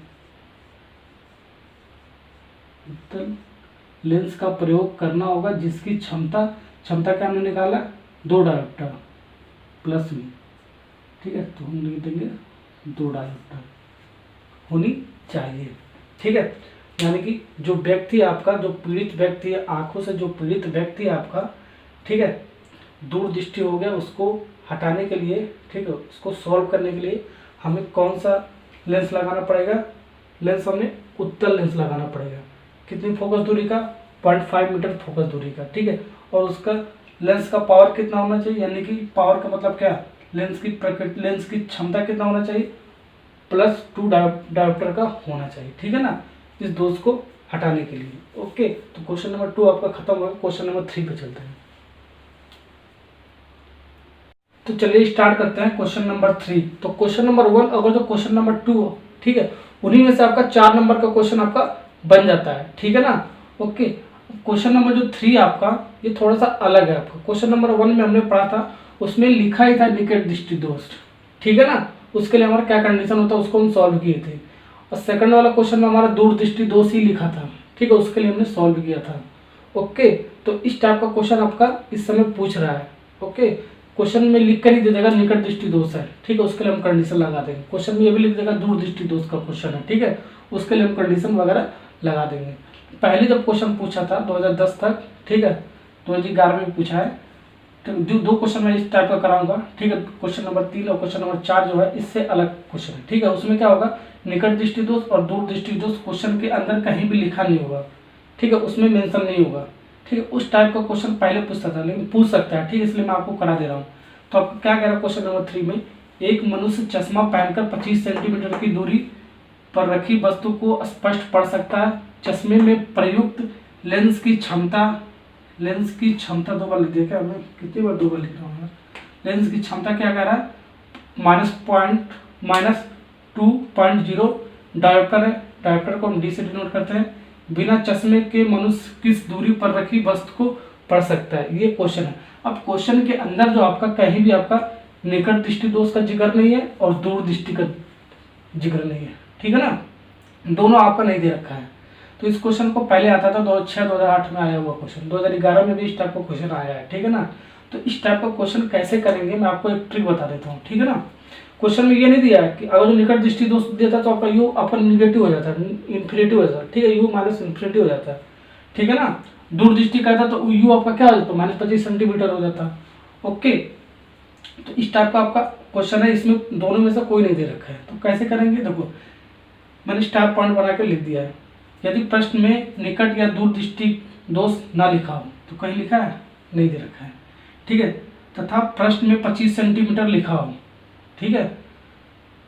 उत्तल लेंस का प्रयोग करना होगा जिसकी क्षमता क्या हमने निकाला 2 डायोप्टर प्लस में, ठीक है। तो हम लिख देंगे 2 डायोप्टर होनी चाहिए, ठीक है। यानी कि जो व्यक्ति आपका, जो पीड़ित व्यक्ति है, आंखों से जो पीड़ित व्यक्ति है आपका, ठीक है, दूर दृष्टि हो गया, उसको हटाने के लिए, ठीक है, उसको सॉल्व करने के लिए हमें कौन सा लेंस लगाना पड़ेगा, लेंस हमें उत्तल लेंस लगाना पड़ेगा। कितनी फोकस दूरी का, 0.5 मीटर फोकस दूरी का, ठीक है। और उसका लेंस का पावर कितना होना चाहिए, यानी कि पावर का मतलब क्या, लेंस की प्रकृति, लेंस की क्षमता कितना होना चाहिए, +2 डायोप्टर का होना चाहिए, ठीक है ना, इस दोष को हटाने के लिए। ओके, तो क्वेश्चन नंबर 2 आपका खत्म हो गया। क्वेश्चन नंबर 3 पे चलते हैं। तो चलिए स्टार्ट करते हैं क्वेश्चन नंबर 3। तो क्वेश्चन नंबर 1 अगर जो क्वेश्चन नंबर 2, ठीक है, उन्हीं में से आपका 4 नंबर का क्वेश्चन आपका बन जाता है, ठीक है ना। ओके, क्वेश्चन नंबर जो 3 आपका ये थोड़ा सा अलग है। आपका क्वेश्चन नंबर 1 में हमने पढ़ा था, उसमें लिखा ही था निकट दृष्टि दोष, ठीक है ना। उसके लिए हमारा क्या कंडीशन होता है, उसको हम सॉल्व किए थे। और सेकंड वाला क्वेश्चन में हमारा दूर दृष्टि दोष ही लिखा था, ठीक है, उसके लिए हमने सॉल्व किया था। ओके, तो इस टाइप का क्वेश्चन आपका इस समय पूछ रहा है। ओके, क्वेश्चन में लिख कर ही दे देगा निकट दृष्टि दोष है, ठीक है, उसके लिए हम कंडीशन लगा देंगे। क्वेश्चन में ये भी लिख देगा दूर दृष्टि दोष का क्वेश्चन है, ठीक है, उसके लिए हम कंडीशन वगैरह लगा देंगे। पहले जब क्वेश्चन पूछा था 2010 तक, ठीक है, 2011 में पूछा है, तो 2 क्वेश्चन मैं इस टाइप का कराऊंगा, ठीक है। क्वेश्चन नंबर 3 और क्वेश्चन नंबर 4 जो है इससे अलग क्वेश्चन है, ठीक है। उसमें क्या होगा, निकट दृष्टि दोष और दूर दृष्टि दोष क्वेश्चन के अंदर कहीं भी लिखा नहीं होगा, ठीक है, उसमें मेंशन नहीं होगा, ठीक है। उस टाइप का क्वेश्चन पहले पूछता था, लेकिन पूछ सकता है, ठीक है, इसलिए मैं आपको करा दे रहा हूँ। तो आपको क्या कह रहा है क्वेश्चन नंबर 3 में, एक मनुष्य चश्मा पहनकर 25 सेंटीमीटर की दूरी पर रखी वस्तु को स्पष्ट पढ़ सकता है। चश्मे में प्रयुक्त लेंस की क्षमता 2 बार लिख दिया, मैं कितनी बार 2 बार लिख रहा हूँ यार। लेंस की क्षमता क्या कह रहा है, -2.0 डायोप्टर है। डायोप्टर को हम डी से डिनोट करते हैं। बिना चश्मे के मनुष्य किस दूरी पर रखी वस्तु को पढ़ सकता है, ये क्वेश्चन है। अब क्वेश्चन के अंदर जो आपका कहीं भी आपका निकट दृष्टि दोष का जिक्र नहीं है और दूर दृष्टि का जिक्र नहीं है, ठीक है ना, दोनों आपका नहीं दे रखा है। तो इस क्वेश्चन को पहले आता था 2006-2008 में आया हुआ क्वेश्चन, 2011 में भी इस टाइप का क्वेश्चन आया है, ठीक है ना। तो इस टाइप का क्वेश्चन कैसे करेंगे मैं आपको एक ट्रिक बता देता हूँ, ठीक है ना। क्वेश्चन में ये नहीं दिया है कि अगर जो निकट दृष्टि दोष देता तो आपका यू अपन निगेटिव हो जाता है, इन्फिनिटिव हो जाता है, ठीक है, यू माइनस इन्फिनिटिव हो जाता है, ठीक है ना। दूर दृष्टि कहता तो यू आपका क्या हो जाता, -25 सेंटीमीटर हो जाता। ओके, तो इस टाइप का आपका क्वेश्चन है, इसमें दोनों में से कोई नहीं दे रखा है। तो कैसे करेंगे, देखो मैंने स्टार पॉइंट बना के लिख दिया है। यदि प्रश्न में निकट या दूर दृष्टि दोष ना लिखा हो, तो कहीं लिखा है, नहीं दे रखा है, ठीक है, तथा प्रश्न में 25 सेंटीमीटर लिखा हो, ठीक है,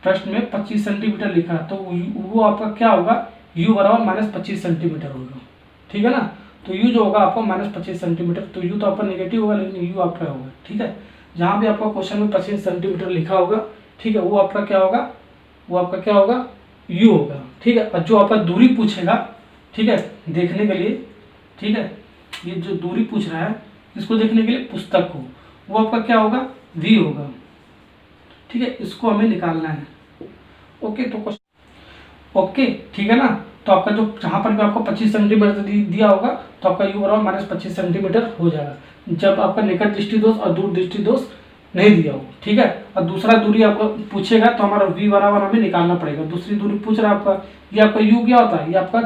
प्रश्न में 25 सेंटीमीटर लिखा है, तो वो आपका क्या होगा, u बराबर -25 सेंटीमीटर होगा। ठीक है ना, तो u जो होगा आपका -25 सेंटीमीटर, तो u तो आपका नेगेटिव होगा लेकिन u आपका होगा। ठीक है, जहाँ भी आपका क्वेश्चन में 25 सेंटीमीटर लिखा होगा, ठीक है, वो आपका क्या होगा, वो आपका क्या होगा, u होगा। ठीक है, और जो आपका दूरी पूछेगा, ठीक है, देखने के लिए, ठीक है, ये जो दूरी पूछ रहा है इसको देखने के लिए पुस्तक को, वो आपका क्या होगा, v होगा। ठीक है, इसको हमें निकालना है। ओके, तो ओके, ठीक है ना, तो आपका जो जहाँ पर भी आपको 25 सेंटीमीटर दिया होगा तो आपका u बराबर -25 सेंटीमीटर हो जाएगा, जब आपका निकट दृष्टि दोष और दूर दृष्टि दोष नहीं दिया हो। ठीक है, और दूसरा दूरी आपको पूछेगा तो हमारा v बराबर हमें निकालना पड़ेगा। दूसरी दूरी पूछ रहा है आपका, ये आपका u क्या होता है, ये आपका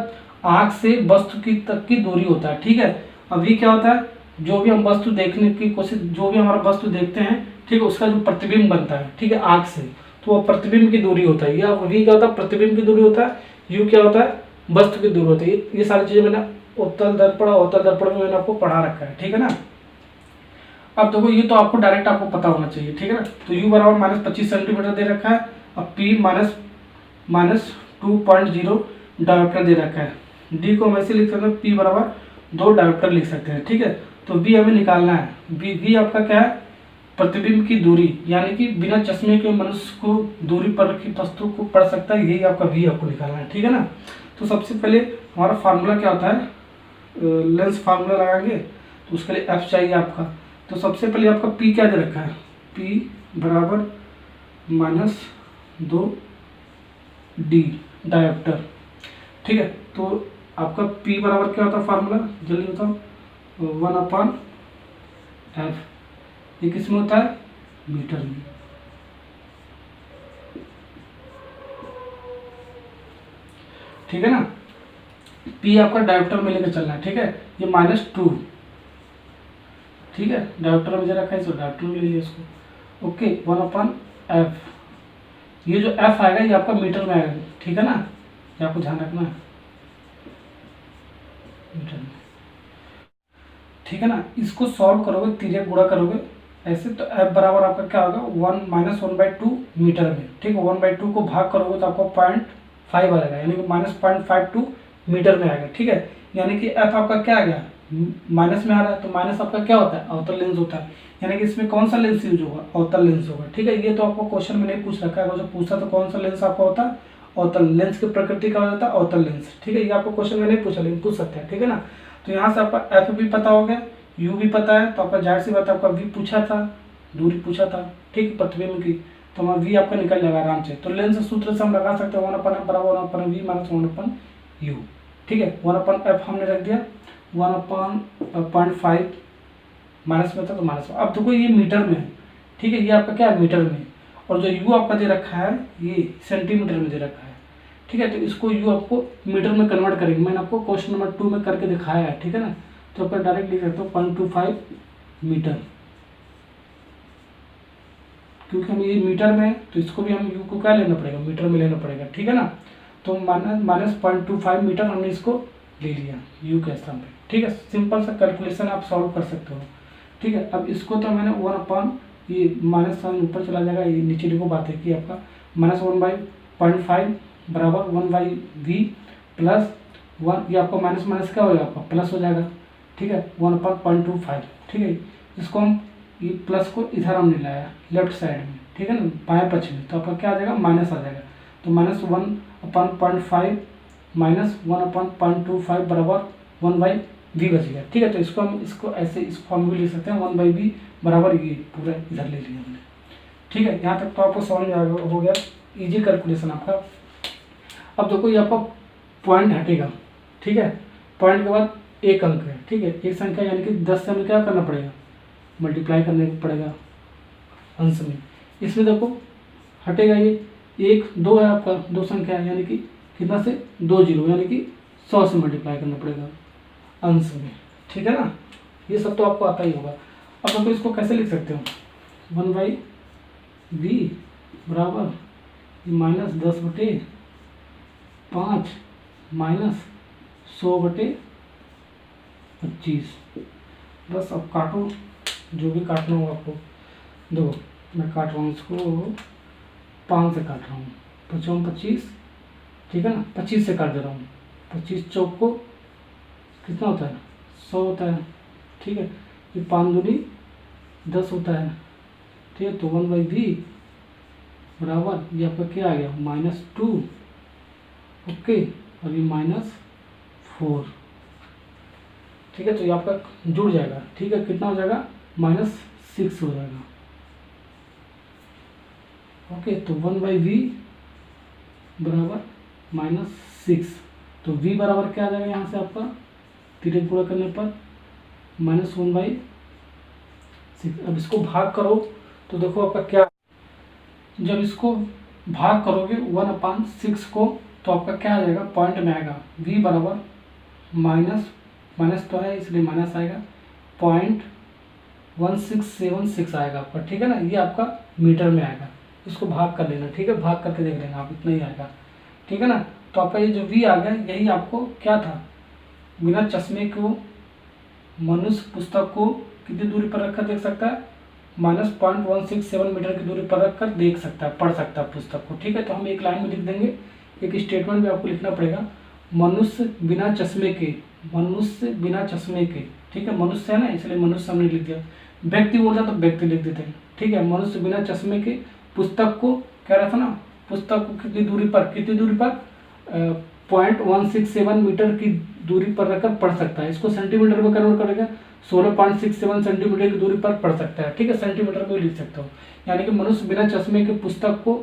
आँख से वस्तु की तक की दूरी होता है। ठीक है, और v क्या होता है, जो भी हम वस्तु देखने की कोशिश, जो भी हमारा वस्तु देखते हैं, ठीक है, उसका जो प्रतिबिंब बनता है, ठीक है, आँख से, तो वो प्रतिबिंब की दूरी होता है। या v क्या होता है, प्रतिबिंब की दूरी होता है, u क्या होता है, वस्तु की दूरी होती है। ये सारी चीजें मैंने उत्तल दर्पण में मैंने आपको पढ़ा रखा है। ठीक है ना, अब देखो ये तो आपको डायरेक्ट आपको पता होना चाहिए। ठीक है ना, तो u बराबर -25 सेंटीमीटर दे रखा है और p -2.0 डायोप्टर दे रखा है। d को हम ऐसे लिख सकते हैं, p बराबर 2 डायोप्टर लिख सकते हैं। ठीक है, तो v हमें निकालना है। v आपका क्या है, प्रतिबिंब की दूरी, यानी कि बिना चश्मे के मनुष्य को दूरी पर की वस्तु को पढ़ सकता है, यही आपका v आपको निकालना है। ठीक है ना, तो सबसे पहले हमारा फार्मूला क्या होता है, लेंस फार्मूला लगाएंगे तो उसके लिए f चाहिए आपका। तो सबसे पहले आपका p क्या दे रखा है, p बराबर -2d डायोप्टर। ठीक है, तो आपका p बराबर क्या होता है फार्मूला, जल्दी बताओ, 1/f। ये किस में होता है, मीटर में। ठीक है ना, P आपका डायोप्टर में लेकर चलना है। ठीक है, ये -2, ठीक है, डायोप्टर में रखा है, इसको डायोप्टर में ले लिया इसको। Okay, 1/f। ये जो f आएगा ये आपका मीटर में आएगा। ठीक है ना, ये आपको ध्यान रखना है, मीटर में। ठीक है ना, इसको सॉल्व करोगे, तिर्यक गुणा करोगे ऐसे, तो f बराबर आपका क्या होगा, 1 मीटर में। ठीक है, 1/2 को भाग करोगे तो आपको 0.5 आ जाएगा, यानी कि -0.52 मीटर में आएगा। ठीक है, यानी कि f आपका क्या आ गया, माइनस में आ रहा है, तो माइनस आपका क्या होता है, अवतल लेंस होता है, यानी कि इसमें कौन सा लेंस यूज होगा, अवतल लेंस होगा। ठीक है, ये तो आपको क्वेश्चन में नहीं पूछ रखा है, अगर पूछा तो कौन सा लेंस आपका होता है, अवतल लेंस की प्रकृति का होता है अवतल लेंस। ठीक है, ये आपको क्वेश्चन में नहीं पूछा लेकिन पूछ सकते हैं। ठीक है ना, तो यहाँ से आपका f भी पता हो गया, u भी पता है, तो आपका जाहिर सी बात आपका v पूछा था, दूरी पूछा था, ठीक, प्रतिबिंब की, तो हमारा v आपका निकल जाएगा आराम से। तो लेंस सूत्र से हम लगा सकते हैं 1/f बराबर 1/v माइनस 1/u। ठीक है, 1/f हमने रख दिया, 1/0.5 माइनस में था तो माइनस। अब देखो ये मीटर में है। ठीक है, ये आपका क्या है, मीटर में, और जो u आपका दे रखा है ये सेंटीमीटर में दे रखा है। ठीक है, तो इसको u आपको मीटर में कन्वर्ट करेंगे, मैंने आपको क्वेश्चन नंबर 2 में करके दिखाया है। ठीक है ना, तो आपका डायरेक्ट लिख सकते हो 0.25 मीटर, क्योंकि हम ये मीटर में है तो इसको भी हम u को क्या लेना पड़ेगा, मीटर में लेना पड़ेगा। ठीक है ना, तो -0.25 मीटर हमने इसको ले लिया u के स्थान पे। ठीक है, सिंपल सा कैलकुलेशन आप सॉल्व कर सकते हो। ठीक है, अब इसको तो मैंने 1/, ये माइनस साइन ऊपर चला जाएगा, ये नीचे लिखो बात है कि आपका -1/0.5 बराबर 1/v प्लस 1, ये आपका माइनस माइनस क्या होगा, आपका प्लस हो जाएगा। ठीक है, 1/0.25। ठीक है, इसको हम ये प्लस को इधर हमने लाया लेफ्ट साइड में। ठीक है ना, बाएं पक्ष में, तो आपका क्या आ जाएगा, माइनस आ जाएगा। तो -1/0.5 माइनस 1/0.25 बराबर 1/v बच गया। ठीक है, तो इसको हम इसको ऐसे इस फॉर्म में लिख सकते हैं, 1/v बराबर ये पूरा इधर ले लिया हमने। ठीक है, यहाँ तक तो आपको समझ में हो गया, इजी कैलकुलेशन आपका। अब देखो ये आपका पॉइंट हटेगा। ठीक है, पॉइंट के बाद एक अंक है। ठीक है, एक संख्या यानी कि 10 से हमें क्या करना पड़ेगा, मल्टीप्लाई करने पड़ेगा अंश में। इसमें देखो हटेगा ये 1 2 है आपका, 2 संख्या है, यानी कि कितना से 2 0, यानी कि 100 से मल्टीप्लाई करना पड़ेगा अंश में। ठीक है ना, ये सब तो आपको आता ही होगा। अब देखो इसको कैसे लिख सकते हो, 1/v बराबर -10/5 माइनस 100/25। बस अब काटो, जो भी काटना हो आपको। देखो मैं काट रहा हूँ इसको 5 से काट रहा हूँ, 5 25, ठीक है ना, 25 से काट दे रहा हूँ, 25 चौक को कितना होता है, 100 होता है, ठीक है। ये 5 दूनी 10 होता है, ठीक है। तो 1/v बराबर ये आपका क्या आ गया, -2, ओके, और ये -4, ठीक है। तो ये आपका जुड़ जाएगा, ठीक है, कितना हो जाएगा, -6 हो जाएगा, ओके। तो 1/v बराबर -6, तो v बराबर क्या आ जाएगा यहाँ से आपका, तिरक पूरा करने पर -1/6। अब इसको भाग करो तो देखो आपका क्या, जब इसको भाग करोगे 1/6 को तो आपका क्या आ जाएगा, पॉइंट में आएगा, v बराबर माइनस तो है इसलिए माइनस आएगा, 0.1676 आएगा आपका, ठीक है ना। ये आपका मीटर में आएगा, इसको भाग कर लेना, ठीक है, भाग करके देख लेना आप, इतना ही आएगा, ठीक है ना। तो आपका ये जो v आ गया, यही आपको क्या था, बिना चश्मे को मनुष्य पुस्तक को कितनी दूरी पर रखकर देख सकता है, -0.167 मीटर की दूरी पर रखकर देख सकता है, पढ़ सकता है पुस्तक को, ठीक है। तो हम एक लाइन में लिख देंगे, एक स्टेटमेंट भी आपको लिखना पड़ेगा, मनुष्य बिना चश्मे के, मनुष्य बिना चश्मे के, ठीक है, मनुष्य है ना इसलिए मनुष्य हमने लिख दिया, व्यक्ति बोलता तो व्यक्ति लिख देते हैं, ठीक है। मनुष्य बिना चश्मे के पुस्तक को, कह रहा था ना, पुस्तक को कितनी दूरी पर 0.167 मीटर की दूरी पर रखकर पढ़ सकता है। इसको सेंटीमीटर में कन्वर्ट करेगा, 16.67 सेंटीमीटर की दूरी पर पढ़ सकता है, ठीक है, सेंटीमीटर में लिख सकता हूँ। यानी कि मनुष्य बिना चश्मे के पुस्तक को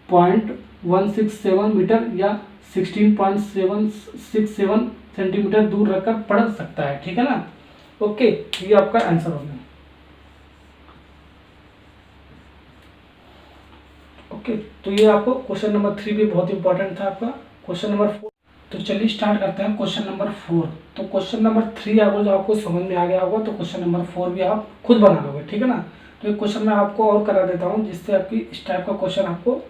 0.167 मीटर या 16.767 सेंटीमीटर दूर रखकर पढ़ सकता है, ठीक है ना, ओके। ये आपका आंसर हो गया, ओके। तो ये आपको क्वेश्चन नंबर 3 भी बहुत इंपॉर्टेंट था आपका। क्वेश्चन नंबर 4, तो चलिए स्टार्ट करते हैं क्वेश्चन नंबर 4। तो क्वेश्चन नंबर 3 जो आपको समझ में आ गया होगा, तो क्वेश्चन नंबर 4 भी आप खुद बना लोगे, ठीक है ना। तो ये क्वेश्चन मैं आपको और करा देता हूँ, जिससे आपकी इस टाइप का क्वेश्चन आपको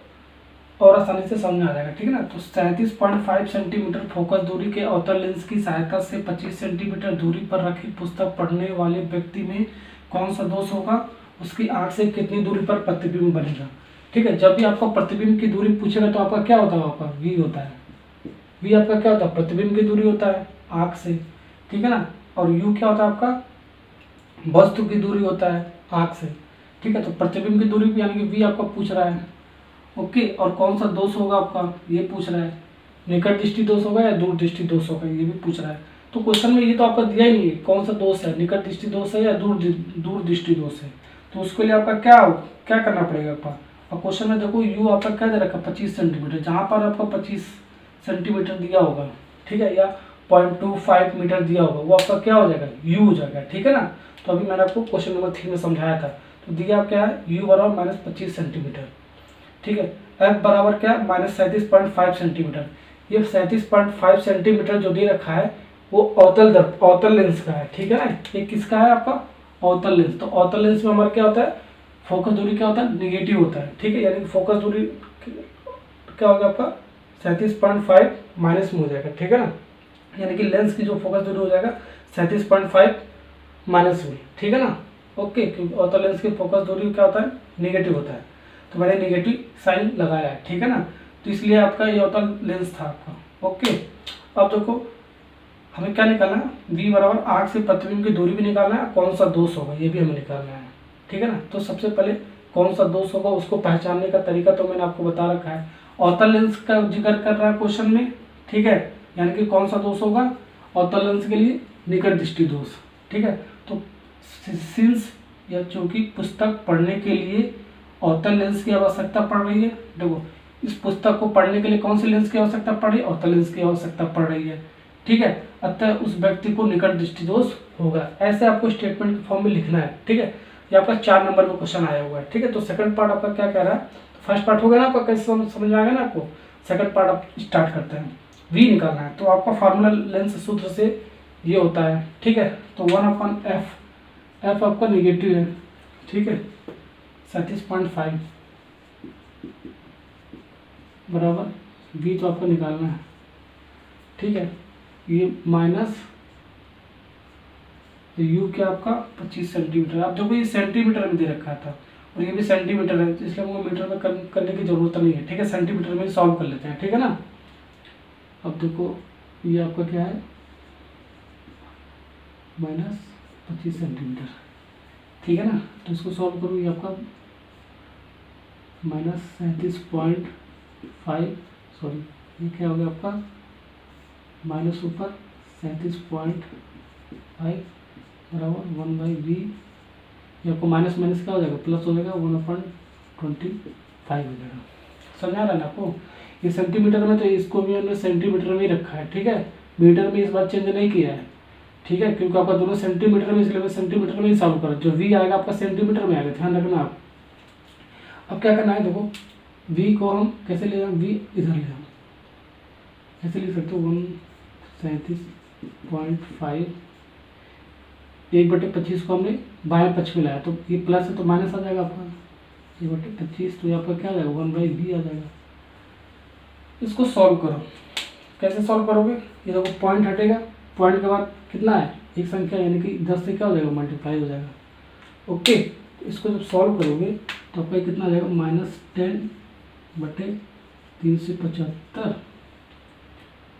और आसानी से समझ में आ जाएगा, ठीक है ना। तो 37.5 सेंटीमीटर फोकस दूरी के अवतल लेंस की सहायता से 25 सेंटीमीटर दूरी पर रखी पुस्तक पढ़ने वाले व्यक्ति में कौन सा दोष होगा, उसकी आंख से कितनी दूरी पर प्रतिबिंब बनेगा, ठीक है। जब भी आपका प्रतिबिंब की दूरी पूछेगा तो आपका क्या होता है, आपका v होता है, v आपका क्या होता है, प्रतिबिंब की दूरी होता है आंख से, ठीक है ना। और u क्या होता है आपका, वस्तु की दूरी होता है आंख से, ठीक है। तो प्रतिबिंब की दूरी यानी कि v आपका पूछ रहा है, ओके। और कौन सा दोष होगा आपका, ये पूछ रहा है, निकट दृष्टि दोष होगा या दूर दृष्टि दोष होगा, ये भी पूछ रहा है। तो क्वेश्चन में ये तो आपका दिया ही नहीं है कौन सा दोष है, निकट दृष्टि दोष है या दूर दृष्टि दोष है। तो उसके लिए आपका क्या करना पड़ेगा आपका, और क्वेश्चन में देखो u आपका क्या दे रखा, 25 सेंटीमीटर, जहाँ पर आपका 25 सेंटीमीटर दिया होगा, ठीक है, या 0.25 मीटर दिया होगा, वो आपका क्या हो जाएगा, u हो जाएगा, ठीक है ना। तो अभी मैंने आपको क्वेश्चन नंबर 3 में समझाया था। तो दिया क्या है, u बराबर -25 सेंटीमीटर, ठीक है। f बराबर क्या है, -37.5 सेंटीमीटर। ये 37.5 सेंटीमीटर जो दे रखा है वो अवतल लेंस का है, ठीक है ना। ये किसका है आपका, अवतल लेंस। तो अवतल लेंस में हमारा क्या होता है, फोकस दूरी क्या होता है, निगेटिव होता है, ठीक है। यानी कि फोकस दूरी क्या होगा आपका 37.5 माइनस में हो जाएगा, ठीक है ना। यानी कि लेंस की जो फोकस दूरी हो जाएगा 37.5 माइनस में, ठीक है ना, ओके। क्योंकि अवतल लेंस की फोकस दूरी क्या होता है, निगेटिव होता है, तो मैंने निगेटिव साइन लगाया है, ठीक है ना। तो इसलिए आपका ये अवतल लेंस था आपका, ओके। अब देखो हमें क्या निकालना है, v बराबर आंख से प्रतिबिंब की दूरी भी निकालना है, कौन सा दोष होगा ये भी हमें निकालना है, ठीक है ना। तो सबसे पहले कौन सा दोष होगा उसको पहचानने का तरीका तो मैंने आपको बता रखा है, अवतल लेंस का जिक्र कर रहा है क्वेश्चन में, ठीक है। यानी कि कौन सा दोष होगा, अवतल लेंस के लिए निकट दृष्टि दोष, ठीक है। तो सिंस या चूंकि पुस्तक पढ़ने के लिए अवतल लेंस की आवश्यकता पड़ रही है, देखो इस पुस्तक को पढ़ने के लिए कौन सी लेंस की आवश्यकता पड़ रही है, अवतल लेंस की आवश्यकता पड़ रही है, ठीक है। अतः उस व्यक्ति को निकट दृष्टि दोष होगा, ऐसे आपको स्टेटमेंट के फॉर्म में लिखना है, ठीक है। ये आपका 4 नंबर में क्वेश्चन आया हुआ है, ठीक है। तो सेकंड पार्ट आपका क्या कह रहा है, फर्स्ट पार्ट हो गया ना आपका, कैसे समझ में आ गया ना आपको। सेकंड पार्ट आप स्टार्ट करते हैं, v निकालना है। तो आपका फार्मूला लेंस सूत्र से ये होता है, ठीक है। तो 1/f, f आपका निगेटिव है, ठीक है, 37.5 बराबर v तो आपको निकालना है, ठीक है। ये माइनस u क्या आपका 25 सेंटीमीटर। आप देखो ये सेंटीमीटर में दे रखा था, और ये भी सेंटीमीटर है, तो इसलिए हमको मीटर में करने की जरूरत नहीं है, ठीक है, सेंटीमीटर में सॉल्व कर लेते हैं, ठीक है ना। अब देखो ये आपका क्या है, -25 सेंटीमीटर, ठीक है ना। तो इसको सॉल्व करो, ये आपका -37.5, सॉरी ये क्या हो गया आपका माइनस ऊपर 37.5 बराबर 1/v, ये आपको माइनस माइनस क्या हो जाएगा, प्लस हो जाएगा 1/25 हो जाएगा। समझा रहा है ना आपको। ये सेंटीमीटर में, तो इसको भी हमने सेंटीमीटर में ही रखा है, ठीक है, मीटर में इस बार चेंज नहीं किया है, ठीक है, क्योंकि आपका दोनों सेंटीमीटर में, इसलिए सेंटीमीटर में ही सॉल्व करो। जो v आएगा आपका सेंटीमीटर में आएगा, ध्यान रखना आप। अब क्या करना है, देखो v को हम कैसे ले जाएं, v इधर ले जाओ, ऐसे लिख सकते हो 137.5, 1/25 को हमने बाएं पक्ष में लाया, तो ये प्लस है तो माइनस आ जाएगा आपका 1/25, तो यहाँ पर क्या आ जाएगा 1/v आ जाएगा। इसको सॉल्व करो, कैसे सॉल्व करोगे, ये देखो पॉइंट हटेगा, पॉइंट के बाद कितना है, एक संख्या, यानी कि 10 से क्या हो जाएगा, मल्टीप्लाई हो जाएगा। ओके, तो इसको जब सॉल्व करोगे तो आपका कितना आ जाएगा, -10/375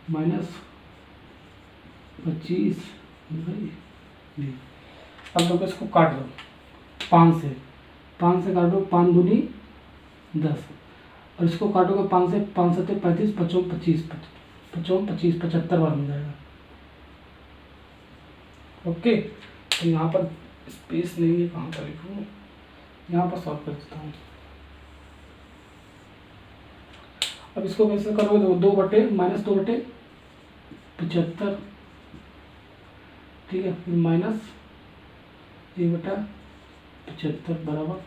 -25/20। अब देखो इसको काट दो 5 से काटो, 5 दूनी 10, और इसको काटोगे 5 से, 5 7 35, 55 25, 55 25 75 बार मिल जाएगा। ओके, तो यहाँ पर स्पेस नहीं है, कहाँ पर लिखूँ, यहाँ पर सॉल्व कर देता हूँ। अब इसको कैसे करोगे, 2/-2/75, ठीक है, फिर -1/75 बराबर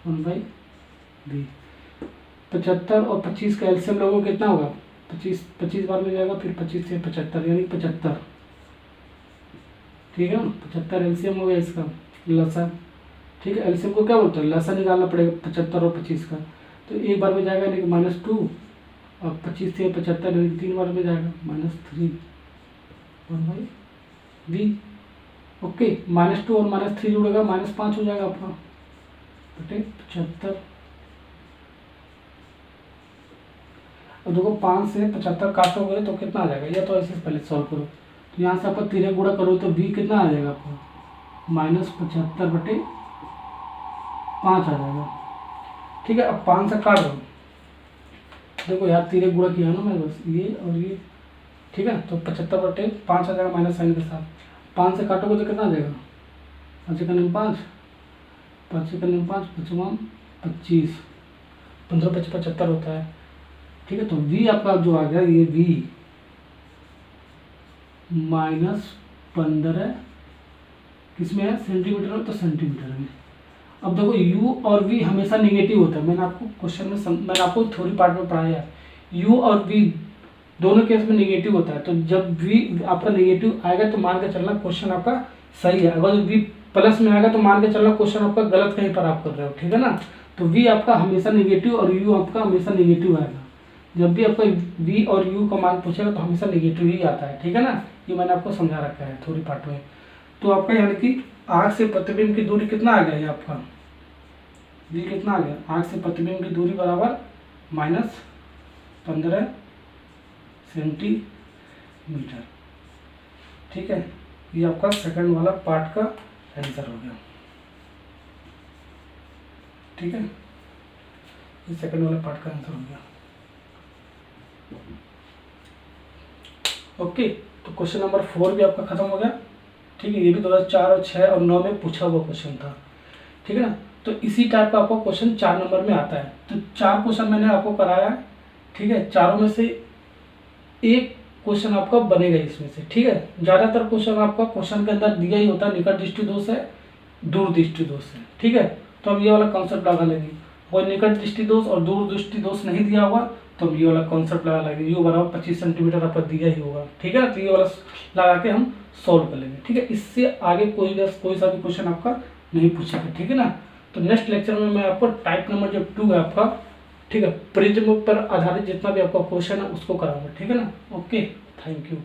1/v। 75 और 25 का एलसीएम लोगोगे कितना होगा, 25 बार में जाएगा, फिर 25 से 75 यानी 75, ठीक है ना। 75 एलसीएम हो गया इसका, लसा, ठीक है, एलसीएम को क्या बोलते हैं, लसा निकालना पड़ेगा 75 और 25 का, तो एक बार में जाएगा यानी कि -2, और 25 से 75 यानी 3 बार में जाएगा -3 1/v। ओके, -2 और -3 जुड़ेगा, -5 हो जाएगा आपका बटे 75। अब देखो 5 से 75 काटोगे तो कितना आ जाएगा, या तो ऐसे पहले सॉल्व करो, तो यहाँ से आपको 3 गुणा करो तो v कितना आ जाएगा आपको, -75/5 आ जाएगा, ठीक है। अब 5 से काट दो, देखो यार 3 गुणा किया ना मैं, बस ये और ये, ठीक है, तो 75/5 आ जाएगा माइनस साइन के साथ। 5 से काटोगे तो कितना आ जाएगा, 5 × 5, 5 × 5 5 25, 15 × 5 75 होता है, ठीक है। तो v आपका जो आ गया, ये v -15 किसमें है, सेंटीमीटर में, तो सेंटीमीटर में। अब देखो u और v हमेशा निगेटिव होता है, मैंने आपको क्वेश्चन में मैंने आपको थ्योरी पार्ट में पढ़ाया है, u और v दोनों केस में निगेटिव होता है। तो जब v आपका निगेटिव आएगा तो मान के चलना क्वेश्चन आपका सही है, अगर v प्लस में आएगा तो मान के चलना क्वेश्चन आपका गलत कहीं पर आप कर रहे हो, ठीक है ना। तो v आपका हमेशा निगेटिव और u आपका हमेशा निगेटिव आएगा, जब भी आपका v और u का मान पूछेगा तो हमेशा निगेटिव ही आता है, ठीक है ना। ये मैंने आपको समझा रखा है थ्योरी पार्ट में। तो आपका यानी कि आँख से प्रतिबिंब की दूरी कितना आ गया, ये आपका v कितना आ गया, आँख से प्रतिबिंब की दूरी बराबर -15 सेंटीमीटर, ठीक है। ये आपका सेकंड वाला पार्ट का आंसर हो गया, ठीक है, ये सेकंड वाला पार्ट का आंसर हो गया। ओके, तो क्वेश्चन नंबर 4 भी आपका खत्म हो गया, ठीक है। ये भी 2004 और 6 और 9 में पूछा हुआ क्वेश्चन था, ठीक है ना। तो इसी टाइप का आपको क्वेश्चन 4 नंबर में आता है। तो 4 क्वेश्चन मैंने आपको कराया है, ठीक है, चारों में से एक क्वेश्चन आपका बनेगा इसमें से, ठीक है। ज़्यादातर क्वेश्चन आपका क्वेश्चन के अंदर दिया ही होता है, निकट दृष्टि दोष है, दूर दृष्टि दोष है, ठीक है। तो हम ये वाला कॉन्सेप्ट लगा लेंगे, और निकट दृष्टि दोष और दूर दृष्टि दोष नहीं दिया हुआ तो हम ये वाला कॉन्सेप्ट लगा लेंगे, u बराबर 25 सेंटीमीटर आपका दिया ही होगा, ठीक है। तो ये वाला लगा के हम सॉल्व कर लेंगे, ठीक है। इससे आगे कोई सा भी क्वेश्चन आपका नहीं पूछेगा, ठीक है ना। तो नेक्स्ट लेक्चर में मैं आपको टाइप नंबर जो 2 है आपका, ठीक है, प्रिज्म पर आधारित जितना भी आपका क्वेश्चन है उसको कराऊंगा, ठीक है ना। Okay, thank you.